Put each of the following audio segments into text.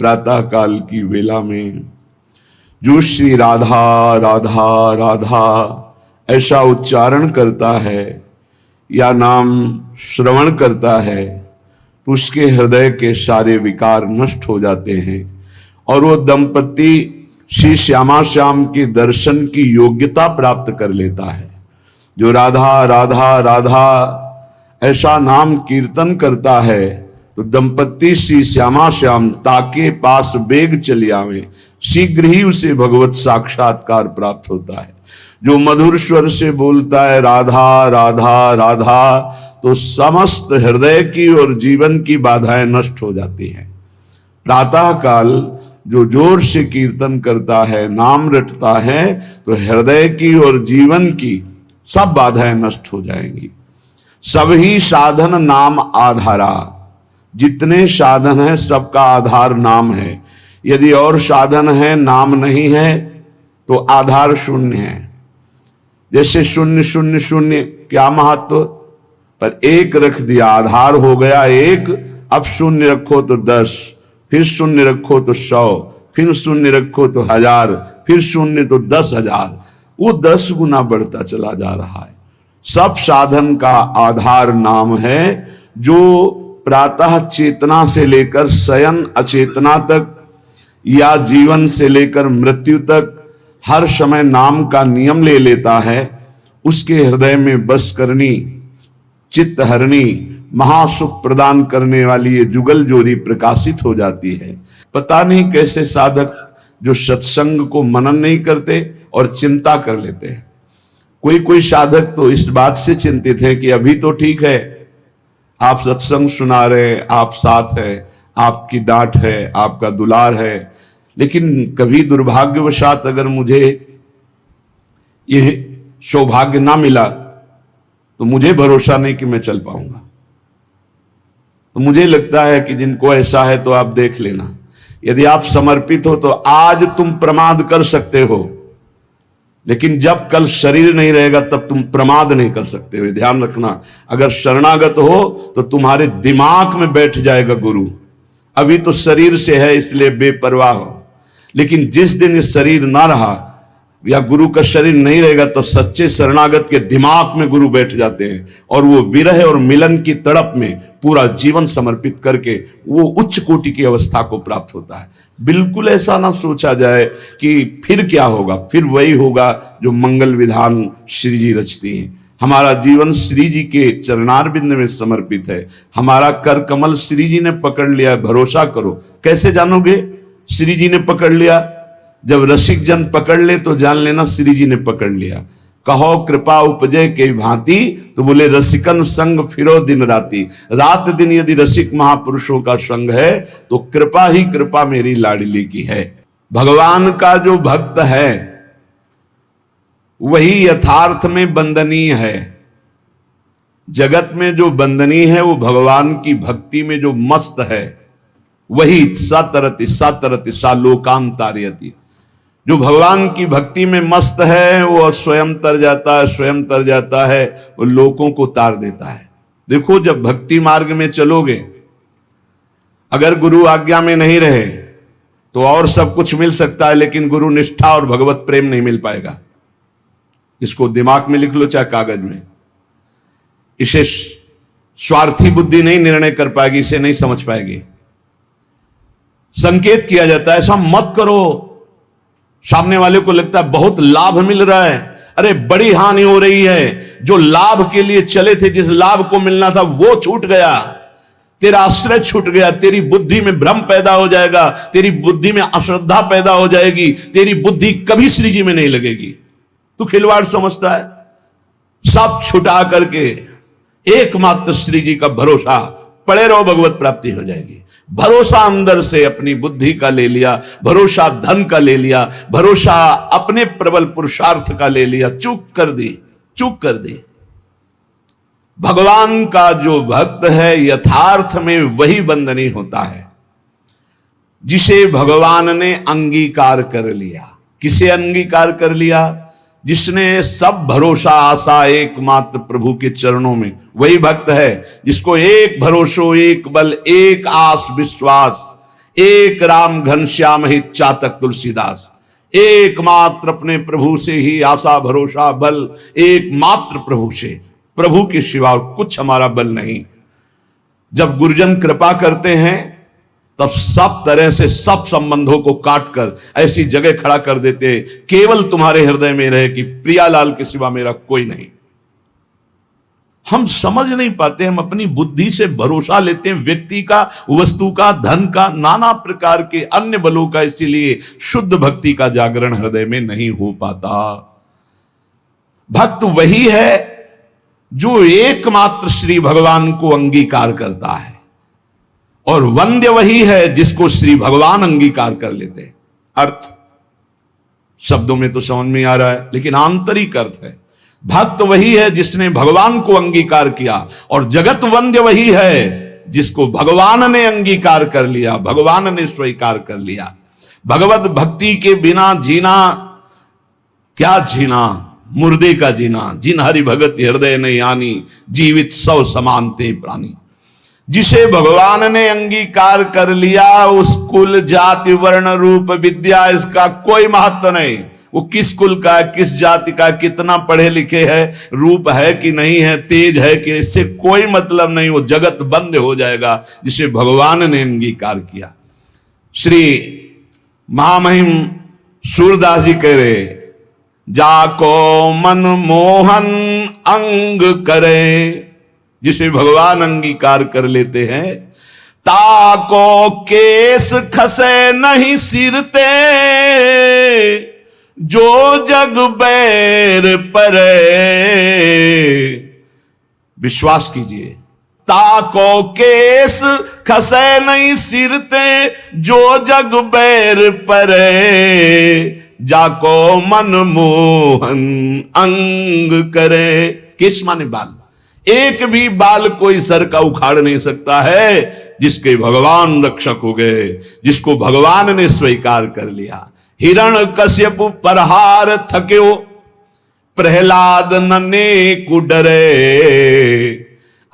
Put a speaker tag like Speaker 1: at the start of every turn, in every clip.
Speaker 1: प्रातः काल की वेला में जो श्री राधा राधा राधा ऐसा उच्चारण करता है या नाम श्रवण करता है तो उसके हृदय के सारे विकार नष्ट हो जाते हैं और वो दंपति श्री श्यामा श्याम के दर्शन की योग्यता प्राप्त कर लेता है। जो राधा राधा राधा ऐसा नाम कीर्तन करता है तो दंपति श्री श्यामा श्याम ताके पास बेग चली आवे, शीघ्र ही उसे भगवत साक्षात्कार प्राप्त होता है। जो मधुर स्वर से बोलता है राधा राधा राधा तो समस्त हृदय की और जीवन की बाधाएं नष्ट हो जाती हैं। प्रातः काल जो जोर से कीर्तन करता है, नाम रटता है तो हृदय की और जीवन की सब बाधाएं नष्ट हो जाएंगी। सभी साधन नाम आधारा, जितने साधन है सबका आधार नाम है। यदि और साधन है नाम नहीं है तो आधार शून्य है। जैसे शून्य शून्य शून्य क्या महत्व, पर एक रख दिया आधार हो गया एक। अब शून्य रखो तो 10, फिर शून्य रखो तो 100, फिर शून्य रखो तो 1000, फिर शून्य तो 10,000, वो 10 गुना बढ़ता चला जा रहा है। सब साधन का आधार नाम है। जो प्रातः चेतना से लेकर शयन अचेतना तक या जीवन से लेकर मृत्यु तक हर समय नाम का नियम ले लेता है, उसके हृदय में बस करनी चित्त हरणी महासुख प्रदान करने वाली ये जुगल जोरी प्रकाशित हो जाती है। पता नहीं कैसे साधक जो सत्संग को मनन नहीं करते और चिंता कर लेते हैं। कोई साधक तो इस बात से चिंतित है कि अभी तो ठीक है, आप सत्संग सुना रहे, आप साथ है, आपकी डांट है, आपका दुलार है, लेकिन कभी दुर्भाग्यवशात अगर मुझे यह सौभाग्य ना मिला तो मुझे भरोसा नहीं कि मैं चल पाऊंगा। तो मुझे लगता है कि जिनको ऐसा है तो आप देख लेना। यदि आप समर्पित हो तो आज तुम प्रमाद कर सकते हो, लेकिन जब कल शरीर नहीं रहेगा तब तुम प्रमाद नहीं कर सकते हो। ध्यान रखना, अगर शरणागत हो तो तुम्हारे दिमाग में बैठ जाएगा गुरु। अभी तो शरीर से है इसलिए बेपरवाह हो, लेकिन जिस दिन ये शरीर ना रहा या गुरु का शरीर नहीं रहेगा तो सच्चे शरणागत के दिमाग में गुरु बैठ जाते हैं और वो विरह और मिलन की तड़प में पूरा जीवन समर्पित करके वो उच्च कोटि की अवस्था को प्राप्त होता है। बिल्कुल ऐसा ना सोचा जाए कि फिर क्या होगा, फिर वही होगा जो मंगल विधान श्री जी रचती हैं। हमारा जीवन श्री जी के चरणारविंद में समर्पित है। हमारा कर कमल श्री जी ने पकड़ लिया, भरोसा करो। कैसे जानोगे श्री जी ने पकड़ लिया? जब रसिक जन पकड़ ले तो जान लेना श्री जी ने पकड़ लिया। कहो कृपा उपजे के भांति, तो बोले रसिकन संग फिरो दिन राती। रात दिन यदि रसिक महापुरुषों का संग है तो कृपा ही कृपा मेरी लाडली की है। भगवान का जो भक्त है वही यथार्थ में बंदनीय है। जगत में जो बंदनीय है वो भगवान की भक्ति में जो मस्त है वही सतरति सतरति सा लोकांतार्यति। जो भगवान की भक्ति में मस्त है वो स्वयं तर जाता है, स्वयं तर जाता है, वो लोगों को तार देता है। देखो जब भक्ति मार्ग में चलोगे, अगर गुरु आज्ञा में नहीं रहे तो और सब कुछ मिल सकता है, लेकिन गुरु निष्ठा और भगवत प्रेम नहीं मिल पाएगा। इसको दिमाग में लिख लो चाहे कागज में। इसे स्वार्थी बुद्धि नहीं निर्णय कर पाएगी, इसे नहीं समझ पाएगी। संकेत किया जाता है ऐसा मत करो। सामने वाले को लगता है बहुत लाभ मिल रहा है, अरे बड़ी हानि हो रही है। जो लाभ के लिए चले थे, जिस लाभ को मिलना था वो छूट गया, तेरा आश्रय छूट गया, तेरी बुद्धि में भ्रम पैदा हो जाएगा, तेरी बुद्धि में अश्रद्धा पैदा हो जाएगी, तेरी बुद्धि कभी श्री जी में नहीं लगेगी। तू खिलवाड़ समझता है। सब छुटा करके एकमात्र श्री जी का भरोसा पड़े रहो, भगवत प्राप्ति हो जाएगी। भरोसा अंदर से अपनी बुद्धि का ले लिया, भरोसा धन का ले लिया, भरोसा अपने प्रबल पुरुषार्थ का ले लिया, चूक कर दी। भगवान का जो भक्त है यथार्थ में वही बंदनी होता है जिसे भगवान ने अंगीकार कर लिया। किसे अंगीकार कर लिया? जिसने सब भरोसा आशा एकमात्र प्रभु के चरणों में, वही भक्त है जिसको एक भरोसो एक बल एक आस विश्वास एक राम घनश्याम ही चातक तुलसीदास। एकमात्र अपने प्रभु से ही आशा भरोसा बल, एकमात्र प्रभु से, प्रभु के सिवा कुछ हमारा बल नहीं। जब गुरुजन कृपा करते हैं तब सब तरह से सब संबंधों को काटकर ऐसी जगह खड़ा कर देते, केवल तुम्हारे हृदय में रहे कि प्रियालाल के सिवा मेरा कोई नहीं। हम समझ नहीं पाते, हम अपनी बुद्धि से भरोसा लेते हैं व्यक्ति का, वस्तु का, धन का, नाना प्रकार के अन्य बलों का, इसीलिए शुद्ध भक्ति का जागरण हृदय में नहीं हो पाता। भक्त वही है जो एकमात्र श्री भगवान को अंगीकार करता है, और वंद्य वही है जिसको श्री भगवान अंगीकार कर लेते हैं। अर्थ शब्दों में तो समझ में आ रहा है, लेकिन आंतरिक अर्थ है, भक्त वही है जिसने भगवान को अंगीकार किया, और जगत वंद्य वही है जिसको भगवान ने अंगीकार कर लिया, भगवान ने स्वीकार कर लिया। भगवत भक्ति के बिना जीना क्या जीना, मुर्दे का जीना। जिन हरि भगत हृदय ने यानी, जीवित सौ समानते प्राणी। जिसे भगवान ने अंगीकार कर लिया, उस कुल जाति वर्ण रूप विद्या इसका कोई महत्व नहीं। वो किस कुल का है, किस जाति का, कितना पढ़े लिखे है, रूप है कि नहीं है, तेज है कि, इससे कोई मतलब नहीं। वो जगत बंद हो जाएगा जिसे भगवान ने अंगीकार किया। श्री महामहिम सूरदास जी कह रहे, जाको मन मोहन अंग करे, जिसे भगवान अंगीकार कर लेते हैं। ताको केस खसे नहीं सिरते, जो जग बैर परे। विश्वास कीजिए, ताको केस खसे नहीं सिरते, जो जग बैर परे। जाको मन मोहन अंग करे। केस माने बाल, एक भी बाल कोई सर का उखाड़ नहीं सकता है जिसके भगवान रक्षक हो गए, जिसको भगवान ने स्वीकार कर लिया। हिरण कश्यप परहार थक्यो, प्रहलाद नने कुडरे।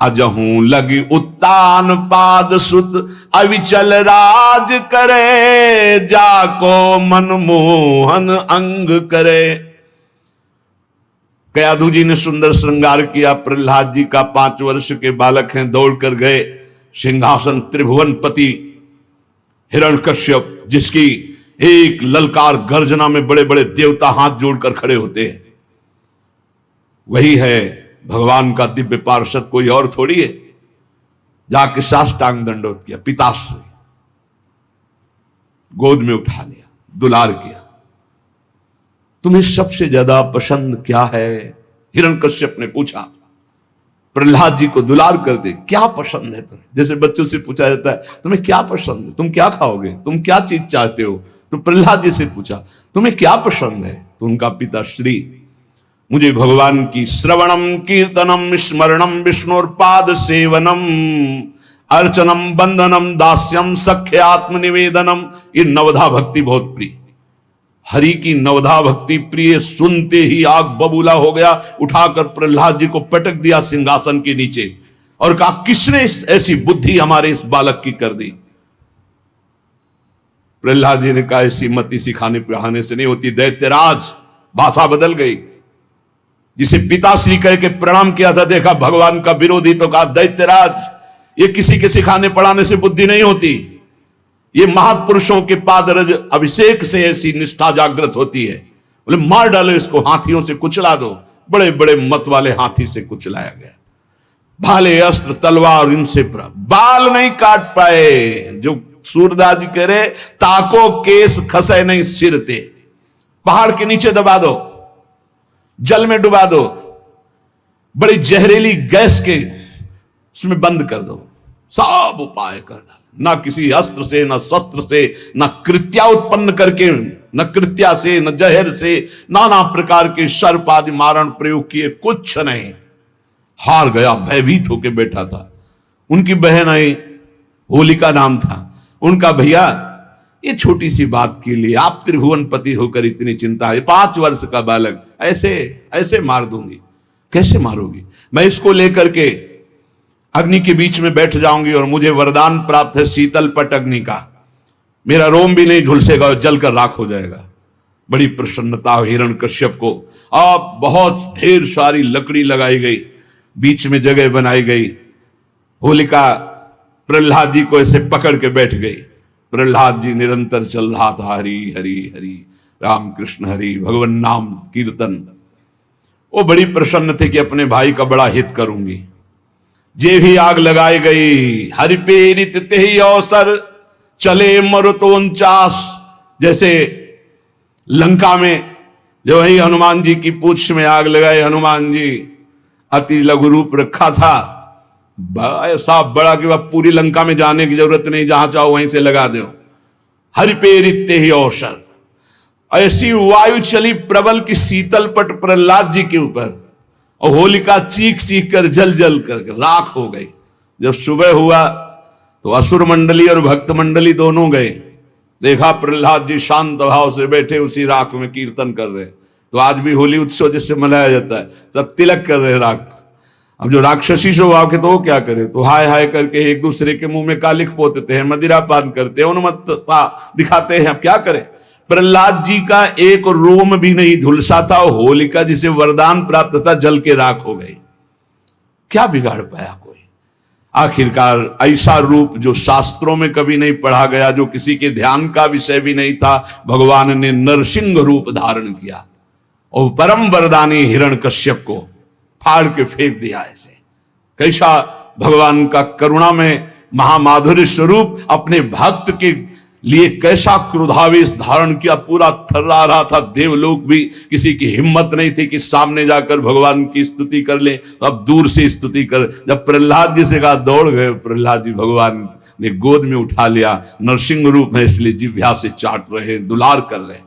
Speaker 1: अजहू लगी उत्तान पाद सुत, अविचल राज करे। जाको मन मोहन अंग करे। कयाधु जी ने सुंदर श्रृंगार किया। प्रहलाद जी का 5 वर्ष के बालक हैं, दौड़कर गए सिंहासन त्रिभुवनपति हिरण्यकश्यप, जिसकी एक ललकार गर्जना में बड़े बड़े देवता हाथ जोड़कर खड़े होते हैं। वही है भगवान का दिव्य पार्षद, कोई और थोड़ी है। जाके साष्टांग दंडोत किया, पिताश्री गोद में उठा लिया, दुलार किया। तुम्हें सबसे ज्यादा पसंद क्या है? हिरण्यकश्यप ने पूछा। प्रहलाद जी को दुलार कर दे, क्या पसंद है तुम्हें? जैसे बच्चों से पूछा जाता है तुम्हें क्या पसंद है, तुम क्या खाओगे, तुम क्या चीज चाहते हो, तो प्रहलाद जी से पूछा तुम्हें क्या पसंद है, तो उनका पिता श्री, मुझे भगवान की श्रवणम कीर्तनम स्मरणम विष्णुर्पाद सेवनम अर्चनम बंदनम दास्यम सख्य आत्मनिवेदनम, ये नवधा भक्ति बहुत प्रिय। हरि की नवधा भक्ति प्रिय सुनते ही आग बबूला हो गया। उठाकर प्रहलाद जी को पटक दिया सिंहासन के नीचे और कहा किसने ऐसी बुद्धि हमारे इस बालक की कर दी? प्रहलाद जी ने कहा ऐसी मति सिखाने पढ़ाने से नहीं होती दैत्यराज। भाषा बदल गई। जिसे पिताश्री कह के प्रणाम किया था, देखा भगवान का विरोधी, तो कहा दैत्यराज, ये किसी के सिखाने पढ़ाने से बुद्धि नहीं होती, ये महापुरुषों के पादरज अभिषेक से ऐसी निष्ठा जागृत होती है। बोले मार डालो इसको, हाथियों से कुचला दो। बड़े बड़े मत वाले हाथी से कुचलाया गया। भाले अस्त्र तलवार इनसे बाल नहीं काट पाए। जो सूरदास जी कह रहे ताको केस खसे नहीं सिरते, पहाड़ के नीचे दबा दो, जल में डुबा दो, बड़ी जहरीली गैस के उसमें बंद कर दो, सब उपाय कर डाल। ना किसी अस्त्र से, ना शस्त्र से, ना कृत्या उत्पन्न करके, न कृत्या से, न जहर से, नाना प्रकार के सर्प आदि मारण प्रयोग किए, कुछ नहीं। हार गया, भयभीत होकर बैठा था। उनकी बहन आई, होलिका नाम था उनका। भैया ये छोटी सी बात के लिए आप त्रिभुवनपति होकर इतनी चिंता है, 5 वर्ष का बालक ऐसे ऐसे मार दूंगी। कैसे मारोगी? मैं इसको लेकर के अग्नि के बीच में बैठ जाऊंगी और मुझे वरदान प्राप्त है शीतल पट अग्नि का। मेरा रोम भी नहीं झुलसेगा और जलकर राख हो जाएगा। बड़ी प्रसन्नता हिरण्यकश्यप को। अब बहुत ढेर सारी लकड़ी लगाई गई, बीच में जगह बनाई गई। होलिका प्रहलाद जी को ऐसे पकड़ के बैठ गई। प्रहलाद जी निरंतर चल रहा था, हरि हरि हरि राम कृष्ण हरि, भगवान नाम कीर्तन। वो बड़ी प्रसन्न थे कि अपने भाई का बड़ा हित करूंगी। जे भी आग लगाई गई, हरि प्रेरित ते ही अवसर चले मरुतो 49। जैसे लंका में जो वही हनुमान जी की पूंछ में आग लगाए, हनुमान जी अति लघु रूप रखा था, ऐसा बड़ा कि वह पूरी लंका में जाने की जरूरत नहीं, जहां चाहो वहीं से लगा दो। हरि प्रेरित ते ही अवसर। ऐसी वायु चली प्रबल की शीतल पट प्रहलाद जी के ऊपर, और होलिका चीख चीख कर जल जल कर राख हो गई। जब सुबह हुआ तो असुर मंडली और भक्त मंडली दोनों गए। देखा प्रहलाद जी शांत भाव से बैठे उसी राख में कीर्तन कर रहे। तो आज भी होली उत्सव जैसे मनाया जाता है, सब तिलक कर रहे राख। अब जो राक्षसी स्वभाव के तो वो क्या करे, तो हाय हाय करके एक दूसरे के मुंह में कालिख पोतते हैं, मदिरा पान करते हैं, उन्मत्तता दिखाते हैं। अब क्या करें। प्रहलाद जी का एक रोम भी नहीं झुलसा था। होलिका जिसे वरदान प्राप्त था जल के राख हो गई। क्या बिगाड़ पाया कोई। आखिरकार ऐसा रूप जो शास्त्रों में कभी नहीं पढ़ा गया, जो किसी के ध्यान का विषय भी नहीं था, भगवान ने नरसिंह रूप धारण किया और परम वरदानी हिरण्यकश्यप को फाड़ के फेंक दिया। ऐसे कैसा भगवान का करुणा में महामाधुर्य स्वरूप अपने भक्त के लिए कैसा क्रोधावेश धारण किया। पूरा थर्रा रहा था देवलोक भी, किसी की हिम्मत नहीं थी कि सामने जाकर भगवान की स्तुति कर ले, अब दूर से स्तुति कर। जब प्रहलाद जी से कहा दौड़ गए प्रहलाद जी, भगवान ने गोद में उठा लिया। नरसिंह रूप है इसलिए जिह्वा से चाट रहे, दुलार कर रहे।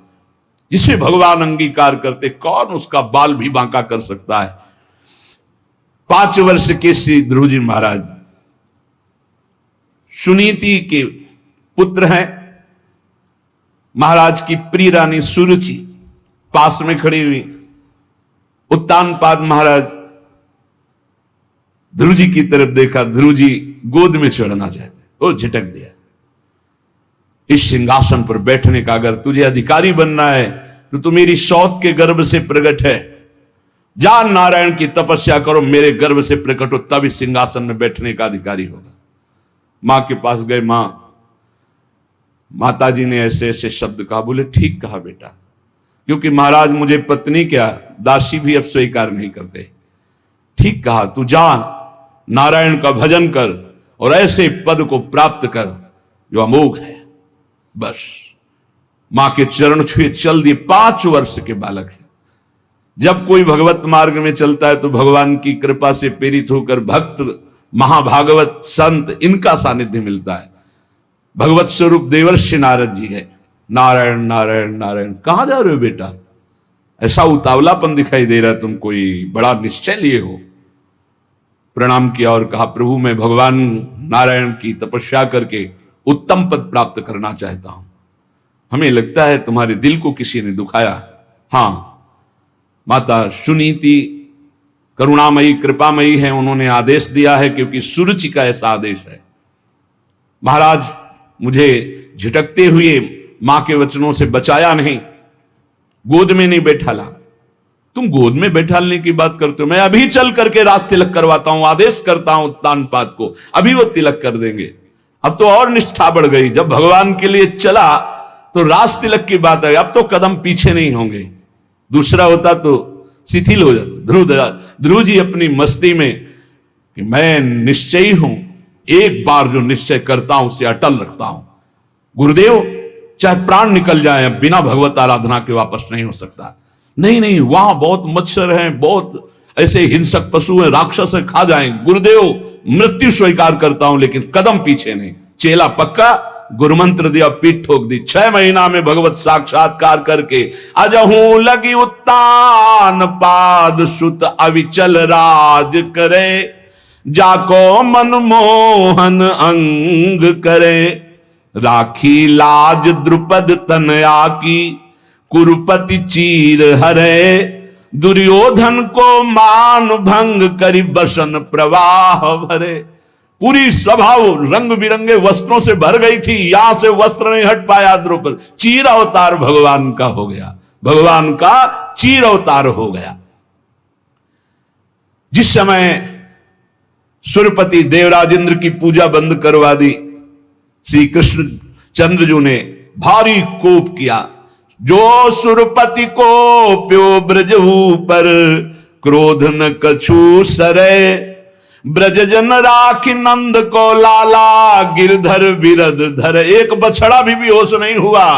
Speaker 1: जिसे भगवान अंगीकार करते कौन उसका बाल भी बांका कर सकता है। 5 वर्ष के श्री ध्रुव जी महाराज सुनीति के पुत्र हैं। महाराज की प्रिय रानी सुरुचि पास में खड़ी हुई। उत्तानपाद महाराज ध्रुव जी की तरफ देखा, ध्रुव जी गोद में चढ़ना चाहते, वो झटक दिया। इस सिंहासन पर बैठने का अगर तुझे अधिकारी बनना है तो तू मेरी सौत के गर्भ से प्रकट है। जा नारायण की तपस्या करो, मेरे गर्भ से प्रकट हो, तब इस सिंहासन में बैठने का अधिकारी होगा। मां के पास गए। माता जी ने ऐसे ऐसे शब्द कहा। बोले ठीक कहा बेटा, क्योंकि महाराज मुझे पत्नी क्या दासी भी अब स्वीकार नहीं करते। ठीक कहा, तू जा नारायण का भजन कर और ऐसे पद को प्राप्त कर जो अमोघ है। बस मां के चरण छुए चल दिए। 5 वर्ष के बालक है। जब कोई भगवत मार्ग में चलता है तो भगवान की कृपा से प्रेरित होकर भक्त, महाभागवत, संत, इनका सानिध्य मिलता है। भगवत स्वरूप देवर्षि नारद जी है। नारायण नारायण नारायण। कहां जा रहे हो बेटा, ऐसा उतावलापन दिखाई दे रहा है, तुम कोई बड़ा निश्चय लिए हो। प्रणाम किया और कहा प्रभु मैं भगवान नारायण की तपस्या करके उत्तम पद प्राप्त करना चाहता हूं। हमें लगता है तुम्हारे दिल को किसी ने दुखाया। हां, माता सुनीति करुणामयी कृपामयी है, उन्होंने आदेश दिया है, क्योंकि सुरुचि का ऐसा आदेश है। महाराज मुझे झटकते हुए मां के वचनों से बचाया नहीं, गोद में नहीं बैठाला। तुम गोद में बैठालने की बात करते हो, मैं अभी चल करके राज तिलक करवाता हूं, आदेश करता हूं उत्तानपाद को, अभी वो तिलक कर देंगे। अब तो और निष्ठा बढ़ गई। जब भगवान के लिए चला तो राज तिलक की बात है, अब तो कदम पीछे नहीं होंगे। दूसरा होता तो शिथिल हो जाता। ध्रुव जी अपनी मस्ती में कि मैं निश्चयी हूं, एक बार जो निश्चय करता हूं उसे अटल रखता हूं। गुरुदेव चाहे प्राण निकल जाए, बिना भगवत आराधना के वापस नहीं हो सकता। नहीं नहीं, वहां बहुत मच्छर हैं, बहुत ऐसे हिंसक पशु हैं, राक्षस हैं, खा जाएंगे। गुरुदेव मृत्यु स्वीकार करता हूं लेकिन कदम पीछे नहीं। चेला पक्का, गुरुमंत्र दिया, पीठ ठोक दी। 6 महीना में भगवत साक्षात्कार करके अजहू लगी उत्तान पाद सुत अविचल राज करे, जाको मनमोहन अंग करे, राखी लाज द्रुपद तनया की, कुरुपति चीर हरे, दुर्योधन को मान भंग करी बसन प्रवाह भरे। पूरी स्वभाव रंग बिरंगे वस्त्रों से भर गई थी, यहां से वस्त्र नहीं हट पाया द्रौपदी। चीर अवतार भगवान का हो गया, भगवान का चीर अवतार हो गया। जिस समय सूर्यपति देवराज इंद्र की पूजा बंद करवा दी, श्री कृष्ण चंद्रजू ने भारी कोप किया। जो सुरपति को प्यो ब्रज पर, क्रोध न कछु सरे, ब्रज जन राखी नंद को लाला, गिरधर विरद धर। एक बछड़ा भी बेहोश नहीं हुआ,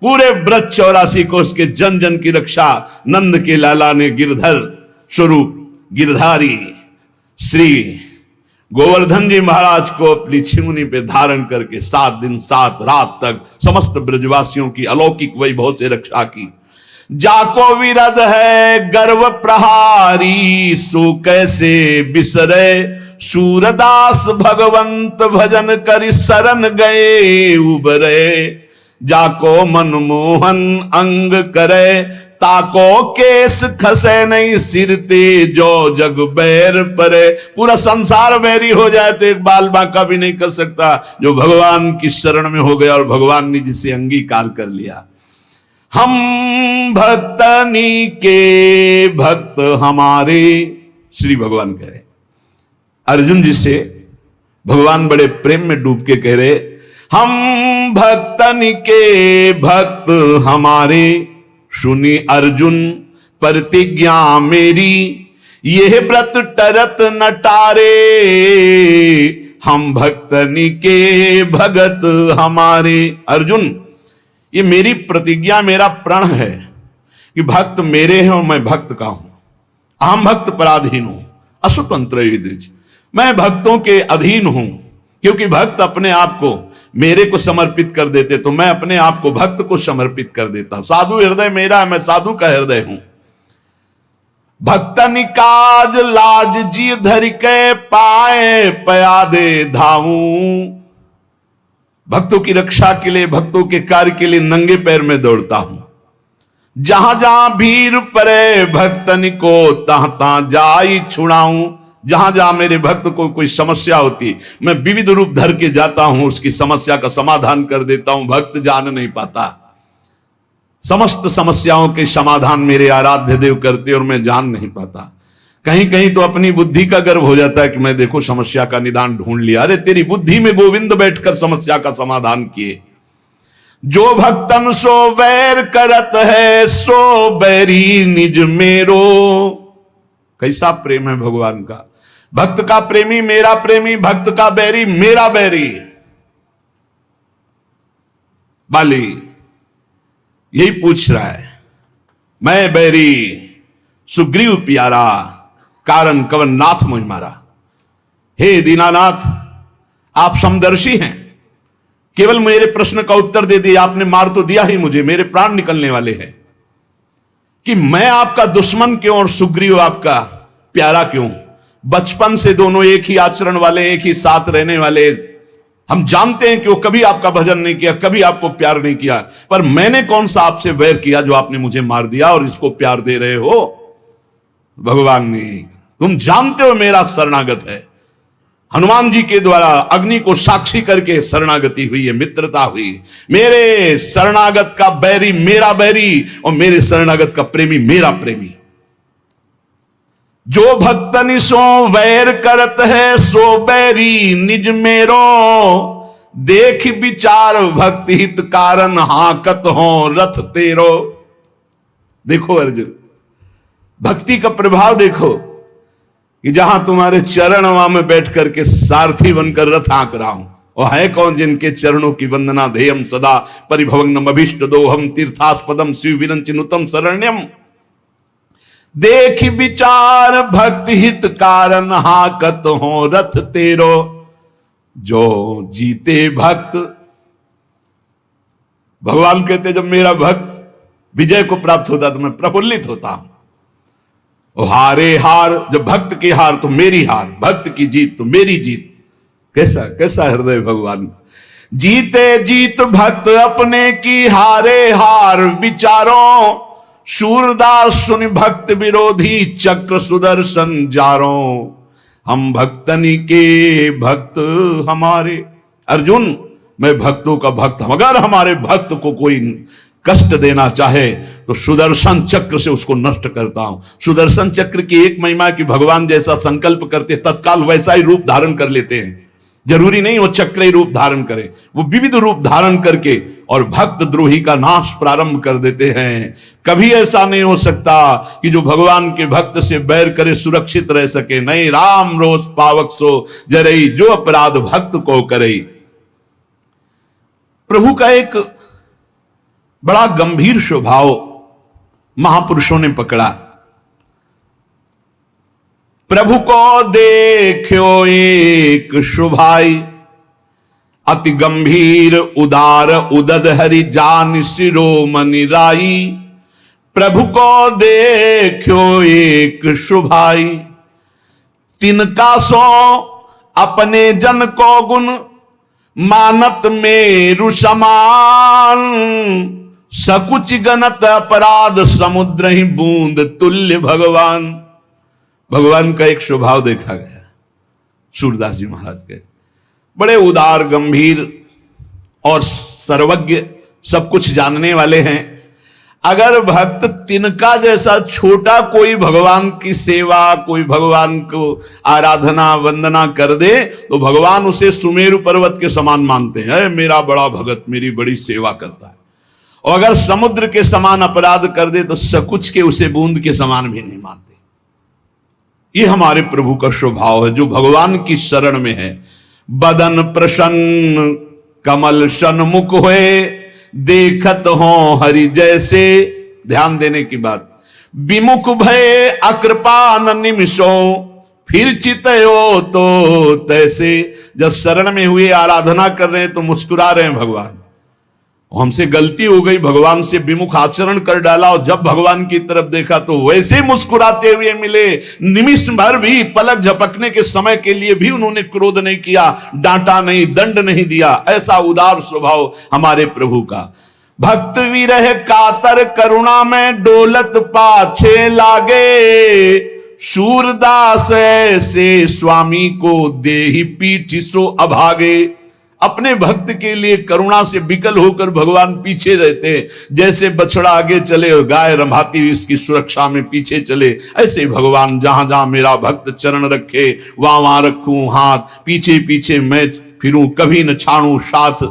Speaker 1: पूरे ब्रज 84 को उसके जन जन की रक्षा नंद के लाला ने गिरधर स्वरूप गिरधारी श्री गोवर्धन जी महाराज को अपनी छिंगनी पे धारण करके 7 दिन 7 रात तक समस्त ब्रजवासियों की अलौकिक वैभव से रक्षा की। जाको विरद है गर्व प्रहारी, सो कैसे बिसरे, सूरदास भगवंत भजन कर शरण गए उबरे। जाको मनमोहन अंग करे, ताको केस खसे नहीं सिर ते, जो जग बैर परे। पूरा संसार बैरी हो जाए तो एक बाल बांका भी नहीं कर सकता जो भगवान की शरण में हो गया और भगवान ने जिसे अंगीकार कर लिया। हम भक्तनी के भक्त हमारे, श्री भगवान कह रहे अर्जुन जी से, भगवान बड़े प्रेम में डूब के कह रहे हम भक्तनी के भक्त हमारे, सुनी अर्जुन प्रतिज्ञा मेरी, यह व्रत टरत न टारे, हम भक्तनी के भगत हमारे। अर्जुन, ये मेरी प्रतिज्ञा, मेरा प्रण है कि भक्त मेरे हैं और मैं भक्त का हूं। अहम भक्त पराधीन हूं, असुतंत्र युधिष्ठिर, मैं भक्तों के अधीन हूं। क्योंकि भक्त अपने आप को मेरे को समर्पित कर देते तो मैं अपने आप को भक्त को समर्पित कर देता। साधु हृदय मेरा है, मैं साधु का हृदय हूं। भक्तनि काज लाज जी धरि के पाए, पयादे धाऊं। भक्तों की रक्षा के लिए, भक्तों के कार्य के लिए नंगे पैर में दौड़ता हूं। जहां जहां भीड़ परे, भक्तनि को तहां तहां जाई छुड़ाऊं। जहां जहां मेरे भक्त को कोई समस्या होती, मैं विविध रूप धर के जाता हूं, उसकी समस्या का समाधान कर देता हूं। भक्त जान नहीं पाता, समस्त समस्याओं के समाधान मेरे आराध्य देव करते और मैं जान नहीं पाता। कहीं कहीं तो अपनी बुद्धि का गर्व हो जाता है कि मैं देखो समस्या का निदान ढूंढ लिया। अरे तेरी बुद्धि में गोविंद बैठकर समस्या का समाधान किए। जो भक्तन सो वैर करत है, सो बैरी निज मेरो। कैसा प्रेम है भगवान का। भक्त का प्रेमी मेरा प्रेमी, भक्त का बैरी मेरा बैरी। बाली यही पूछ रहा है, मैं बैरी सुग्रीव प्यारा, कारण कवन नाथ मोहि मारा। हे दीनानाथ, आप समदर्शी हैं, केवल मेरे प्रश्न का उत्तर दे दिया आपने। मार तो दिया ही मुझे, मेरे प्राण निकलने वाले हैं कि मैं आपका दुश्मन क्यों और सुग्रीव आपका प्यारा क्यों। बचपन से दोनों एक ही आचरण वाले, एक ही साथ रहने वाले। हम जानते हैं कि वो कभी आपका भजन नहीं किया, कभी आपको प्यार नहीं किया, पर मैंने कौन सा आपसे वैर किया जो आपने मुझे मार दिया और इसको प्यार दे रहे हो। भगवान ने, तुम जानते हो मेरा शरणागत है। हनुमान जी के द्वारा अग्नि को साक्षी करके शरणागति हुई है, मित्रता हुई। मेरे शरणागत का बैरी मेरा बैरी और मेरे शरणागत का प्रेमी मेरा प्रेमी। जो भक्तनि सो वैर करत है, सो बैरी निज मेरो। देख विचार भक्ति हित कारण, हाकत हो रथ तेरो। देखो अर्जुन, भक्ति का प्रभाव देखो कि जहां तुम्हारे चरण वहां में बैठ करके सारथी बनकर रथ हाँक रहा हूं। और है कौन जिनके चरणों की वंदना ध्येयम सदा, परिभवग्नम अभीष्ट दोहम, तीर्थास्पदम शिव विरंचिनुतम शरण्यम। देख विचार भक्ति हित कारण, हाकत हो रथ तेरो। जो जीते भक्त, भगवान कहते जब मेरा भक्त विजय को प्राप्त होता तो मैं प्रफुल्लित होता हूं। और हारे हार, जब भक्त की हार तो मेरी हार, भक्त की जीत तो मेरी जीत। कैसा कैसा हृदय भगवान। जीते जीत भक्त अपने की, हारे हार विचारों। सूरदास सुनि भक्त विरोधी, चक्र सुदर्शन जारो। हम भक्तनी के भक्त हमारे। अर्जुन, मैं भक्तों का भक्त हूं। अगर हमारे भक्त को कोई कष्ट देना चाहे तो सुदर्शन चक्र से उसको नष्ट करता हूं। सुदर्शन चक्र की एक महिमा की भगवान जैसा संकल्प करते तत्काल वैसा ही रूप धारण कर लेते हैं। जरूरी नहीं वो चक्र ही रूप धारण करे, वो विविध रूप धारण करके और भक्त द्रोही का नाश प्रारंभ कर देते हैं। कभी ऐसा नहीं हो सकता कि जो भगवान के भक्त से बैर करे सुरक्षित रह सके। नहीं, राम रोष पावक सो जरई, जो अपराध भक्त को करे। प्रभु का एक बड़ा गंभीर स्वभाव महापुरुषों ने पकड़ा। प्रभु को देखो एक शुभाई, अति गंभीर उदार उदद हरि जान शिरोमणि राई। प्रभु को देखो एक शुभाई, तिनका सो अपने जन को गुण मानत मेरु समान। सकुच गणत अपराध समुद्र ही बूंद तुल्य भगवान। भगवान का एक स्वभाव देखा गया सूरदास जी महाराज के, बड़े उदार गंभीर और सर्वज्ञ, सब कुछ जानने वाले हैं। अगर भक्त तिनका जैसा छोटा कोई भगवान की सेवा, कोई भगवान को आराधना वंदना कर दे तो भगवान उसे सुमेरु पर्वत के समान मानते हैं। मेरा बड़ा भगत मेरी बड़ी सेवा करता है। और अगर समुद्र के समान अपराध कर दे तो सकुच के उसे बूंद के समान भी नहीं मानते। ये हमारे प्रभु का स्वभाव है जो भगवान की शरण में है। बदन प्रसन्न कमल सन्मुख हुए, देखत हो हरि जैसे। ध्यान देने की बात, विमुख भय अकृपान निमिषो, फिर चितयो तो तैसे। जब शरण में हुए आराधना कर रहे हैं तो मुस्कुरा रहे हैं भगवान। हमसे गलती हो गई, भगवान से विमुख आचरण कर डाला, और जब भगवान की तरफ देखा तो वैसे मुस्कुराते हुए मिले। निमिष भर भी, पलक झपकने के समय के लिए भी उन्होंने क्रोध नहीं किया, डांटा नहीं, दंड नहीं दिया। ऐसा उदार स्वभाव हमारे प्रभु का। भक्त विरह कातर करुणा में डोलत पाछे लागे, सूरदास से स्वामी को देहि पीठ सो अभागे। अपने भक्त के लिए करुणा से विकल होकर भगवान पीछे रहते हैं। जैसे बछड़ा आगे चले और गाय रंभाती हुई इसकी सुरक्षा में पीछे चले, ऐसे भगवान जहां जहां मेरा भक्त चरण रखे वहां वहां रखूं हाथ, पीछे पीछे मैं फिरूं, कभी न छाड़ूं साथ।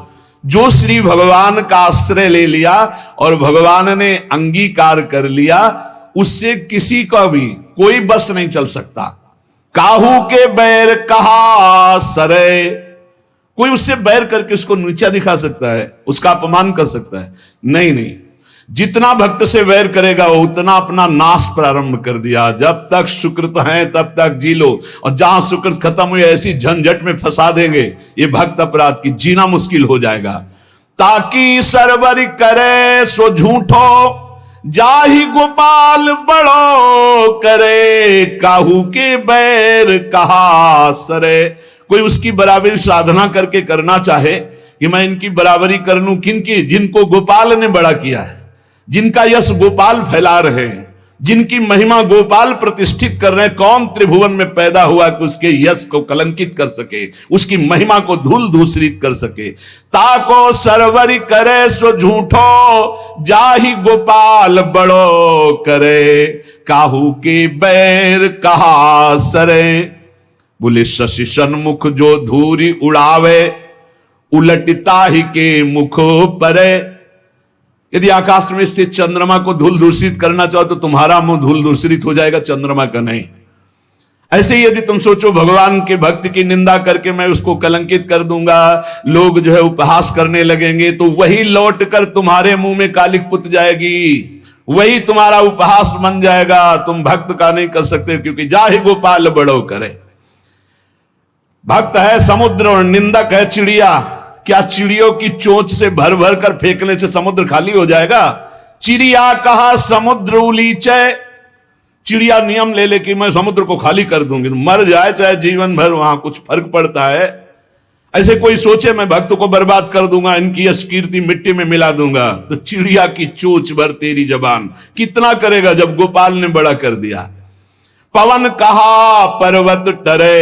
Speaker 1: जो श्री भगवान का आश्रय ले लिया और भगवान ने अंगीकार कर लिया, उससे किसी का भी कोई बस नहीं चल सकता। काहू के बैर कहा सरे, कोई उससे बैर करके उसको नीचा दिखा सकता है, उसका अपमान कर सकता है? नहीं नहीं, जितना भक्त से वैर करेगा वो उतना अपना नाश प्रारंभ कर दिया। जब तक सुकृत है तब तक जी लो, और जहां सुकृत खत्म हुई ऐसी झंझट में फंसा देंगे ये भक्त अपराध की, जीना मुश्किल हो जाएगा। ताकि सरवरी करे सो झूठो, जाहि गोपाल बड़ो करे। काहू के बैर कहा सरे, कोई उसकी बराबरी साधना करके करना चाहे कि मैं इनकी बराबरी कर लूं, किनकी? जिनको गोपाल ने बड़ा किया है, जिनका यश गोपाल फैला रहे हैं, जिनकी महिमा गोपाल प्रतिष्ठित कर रहे हैं। कौन त्रिभुवन में पैदा हुआ कि उसके यश को कलंकित कर सके, उसकी महिमा को धूल धूसरित कर सके। ताको सरवरी करे सो झूठो, जाहि गोपाल बड़ो करे। काहू के बैर कहा सरे, बोले शशि सन्मुख जो धूरी उड़ावे, उलटता ही के मुख परे। यदि आकाश में से चंद्रमा को धूल दूषित करना चाहो तो तुम्हारा मुंह धूल दूषित हो जाएगा, चंद्रमा का नहीं। ऐसे ही यदि तुम सोचो भगवान के भक्त की निंदा करके मैं उसको कलंकित कर दूंगा, लोग जो है उपहास करने लगेंगे, तो वही लौट कर तुम्हारे मुंह में कालिक पुत जाएगी, वही तुम्हारा उपहास बन जाएगा। तुम भक्त का नहीं कर सकते, क्योंकि जाहि गोपाल बड़ो करे। भक्त है समुद्र और निंदक है चिड़िया। क्या चिड़ियों की चोंच से भर भर कर फेंकने से समुद्र खाली हो जाएगा? चिड़िया कहा समुद्र उलीचे, चिड़िया नियम ले ले कि मैं समुद्र को खाली कर दूंगी, तो मर जाए चाहे जीवन भर, वहां कुछ फर्क पड़ता है? ऐसे कोई सोचे मैं भक्त को बर्बाद कर दूंगा, इनकी यश कीर्ति मिट्टी में मिला दूंगा, तो चिड़िया की चोंच भर तेरी जबान कितना करेगा जब गोपाल ने बड़ा कर दिया। पवन कहा पर्वत टरे,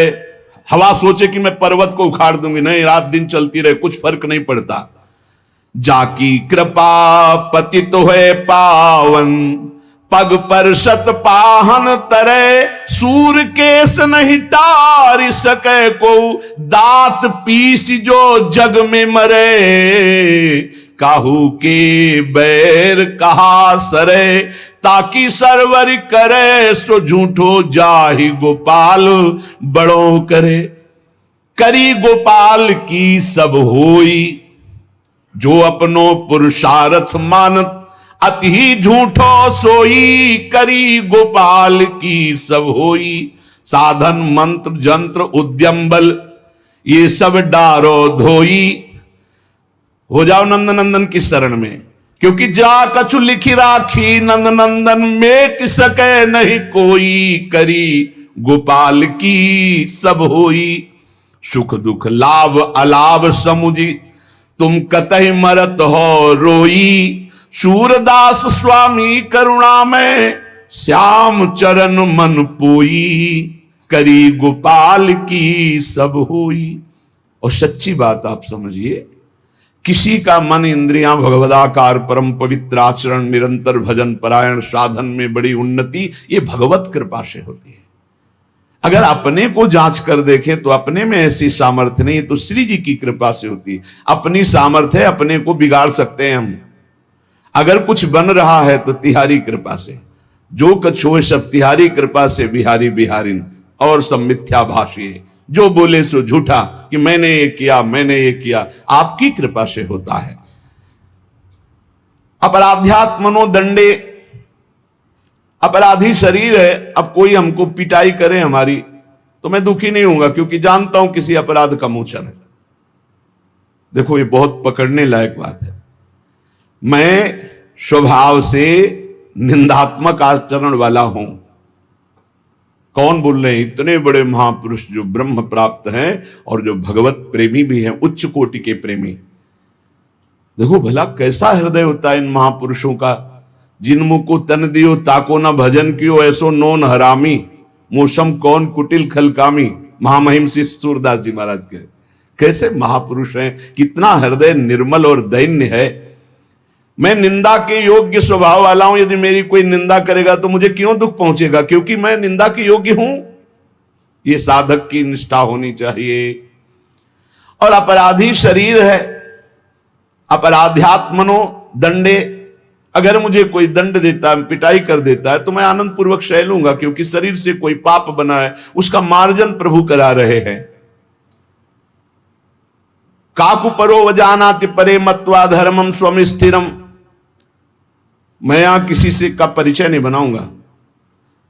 Speaker 1: हवा सोचे कि मैं पर्वत को उखाड़ दूंगी, नहीं, रात दिन चलती रहे, कुछ फर्क नहीं पड़ता। जाकी कृपा पतित होए पावन, पग पर सत पाहन तरे, सूर केस नहीं टार सके को, दांत पीस जो जग में मरे, काहू के बैर कहा सरे, ताकि सरवर करे, सो झूठो जाहि गोपाल बड़ो करे। करी गोपाल की सब होई, जो अपनो पुरुषार्थ मानत, अति ही झूठो सोई, करी गोपाल की सब होई। साधन मंत्र जंत्र उद्यम बल, ये सब डारो धोई, हो जाओ नंद नंदन की शरण में, क्योंकि जा कछु लिखी राखी, नंद नंदन मेट सके नहीं कोई, करी गोपाल की सब होई। सुख दुख लाभ अलाभ समुझी, तुम कतई मरत हो रोई, सूरदास स्वामी करुणा में, श्याम चरण मन पोई, करी गोपाल की सब होई। और सच्ची बात आप समझिए, किसी का मन इंद्रियां भगवदाकार परम पवित्र आचरण निरंतर भजन परायण साधन में बड़ी उन्नति, ये भगवत कृपा से होती है। अगर अपने को जांच कर देखें तो अपने में ऐसी सामर्थ्य नहीं, तो श्री जी की कृपा से होती है। अपनी सामर्थ्य है, अपने को बिगाड़ सकते हैं हम। अगर कुछ बन रहा है तो तिहारी कृपा से, जो कछ हो सब तिहारी कृपा से, बिहारी बिहारिन और सब मिथ्याभाषी है, जो बोले सो झूठा कि मैंने ये किया मैंने ये किया, आपकी कृपा से होता है। अपराध्यात्मनो दंडे, अपराधी शरीर है, अब कोई हमको पिटाई करे हमारी तो मैं दुखी नहीं होऊंगा, क्योंकि जानता हूं किसी अपराध का मोचन है। देखो ये बहुत पकड़ने लायक बात है। मैं स्वभाव से निंदात्मक आचरण वाला हूं। कौन बोल रहे हैं? इतने बड़े महापुरुष जो ब्रह्म प्राप्त हैं और जो भगवत प्रेमी भी हैं, उच्च कोटि के प्रेमी। देखो भला कैसा हृदय होता है इन महापुरुषों का। जिन मुख को तन दियो ताको न भजन कियो, ऐसो नोन हरामी, मौसम कौन कुटिल खलकामी। महामहिम श्री सूरदास जी महाराज के कैसे महापुरुष हैं, कितना हृदय निर्मल और दैन्य है। मैं निंदा के योग्य स्वभाव वाला हूं, यदि मेरी कोई निंदा करेगा तो मुझे क्यों दुख पहुंचेगा, क्योंकि मैं निंदा के योग्य हूं। यह साधक की निष्ठा होनी चाहिए। और अपराधी शरीर है, अपराध्यात्मनो दंडे, अगर मुझे कोई दंड देता है, पिटाई कर देता है, तो मैं आनंद पूर्वक सह लूंगा, क्योंकि शरीर से कोई पाप बना है, उसका मार्जन प्रभु करा रहे हैं। काकु परो वजानाति परे मत्वा धर्मम स्वम स्थिरम, मैं यहां किसी से का परिचय नहीं बनाऊंगा।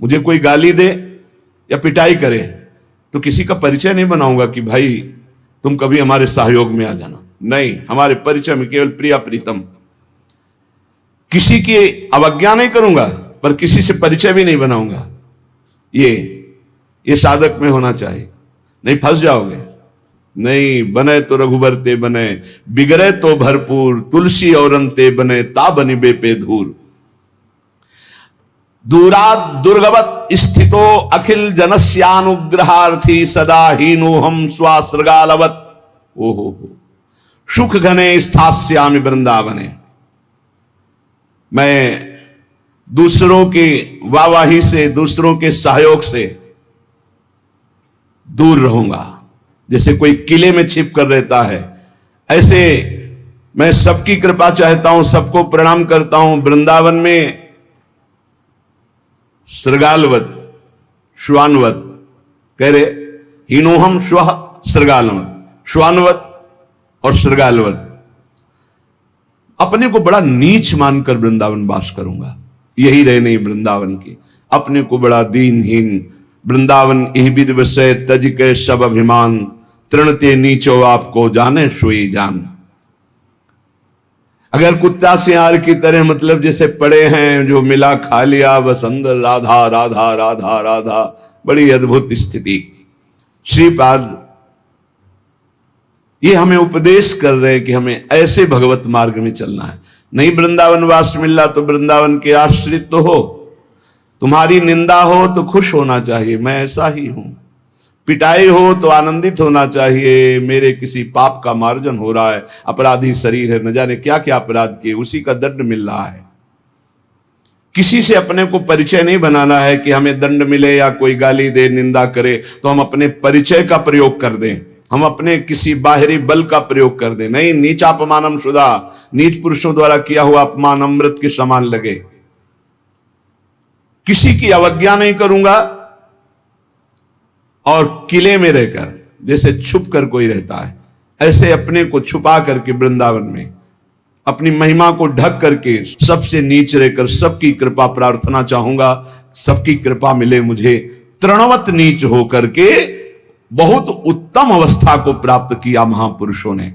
Speaker 1: मुझे कोई गाली दे या पिटाई करे तो किसी का परिचय नहीं बनाऊंगा कि भाई तुम कभी हमारे सहयोग में आ जाना। नहीं, हमारे परिचय में केवल प्रिया प्रीतम। किसी की अवज्ञा नहीं करूंगा, पर किसी से परिचय भी नहीं बनाऊंगा। ये साधक में होना चाहिए, नहीं फंस जाओगे। नहीं, बने तो रघुबर ते बने, बिगड़े तो भरपूर, तुलसी और अंते बने, ता बनी बेपे धूर। दूरात दुर्गवत स्थितो अखिल जनस्यानुग्रहार्थी, सदा हीनो हम स्वासृगालवत। ओहो सुख घने स्थास्यामि वृंदावने। मैं दूसरों की वाहवाही से, दूसरों के सहयोग से दूर रहूंगा। जैसे कोई किले में छिप कर रहता है, ऐसे मैं सबकी कृपा चाहता हूं, सबको प्रणाम करता हूं। वृंदावन में सृगालवत श्वानवत कह रहे, हीनोहम श्व सृगालवत, श्वानवत और सृगालवत। अपने को बड़ा नीच मानकर वृंदावन वास करूंगा। यही रहने वृंदावन की, अपने को बड़ा दीनहीन। वृंदावन यही विद विषय तज के सब अभिमान, तृणते नीचो आपको जाने सोई जान। अगर कुत्ता सियार की तरह, मतलब जैसे पड़े हैं, जो मिला खा लिया, बस अंदर राधा राधा राधा राधा, बड़ी अद्भुत स्थिति। श्रीपाद ये हमें उपदेश कर रहे हैं कि हमें ऐसे भगवत मार्ग में चलना है। नहीं वृंदावन वास मिला तो वृंदावन के आश्रित तो हो, तुम्हारी निंदा हो तो खुश होना चाहिए, मैं ऐसा ही हूं। पिटाई हो तो आनंदित होना चाहिए, मेरे किसी पाप का मार्जन हो रहा है। अपराधी शरीर है, न जाने क्या क्या अपराध किए, उसी का दंड मिल रहा है। किसी से अपने को परिचय नहीं बनाना है कि हमें दंड मिले या कोई गाली दे, निंदा करे तो हम अपने परिचय का प्रयोग कर दें, हम अपने किसी बाहरी बल का प्रयोग कर दें। नहीं, नीचापमानम शुदा, नीच पुरुषों द्वारा किया हुआ अपमान अमृत के समान लगे। किसी की अवज्ञा नहीं करूंगा, और किले में रहकर जैसे छुप कर कोई रहता है, ऐसे अपने को छुपा करके वृंदावन में अपनी महिमा को ढक करके सबसे नीचे रहकर सबकी कृपा प्रार्थना चाहूंगा, सबकी कृपा मिले मुझे। तृणवत नीच होकर के बहुत उत्तम अवस्था को प्राप्त किया महापुरुषों ने।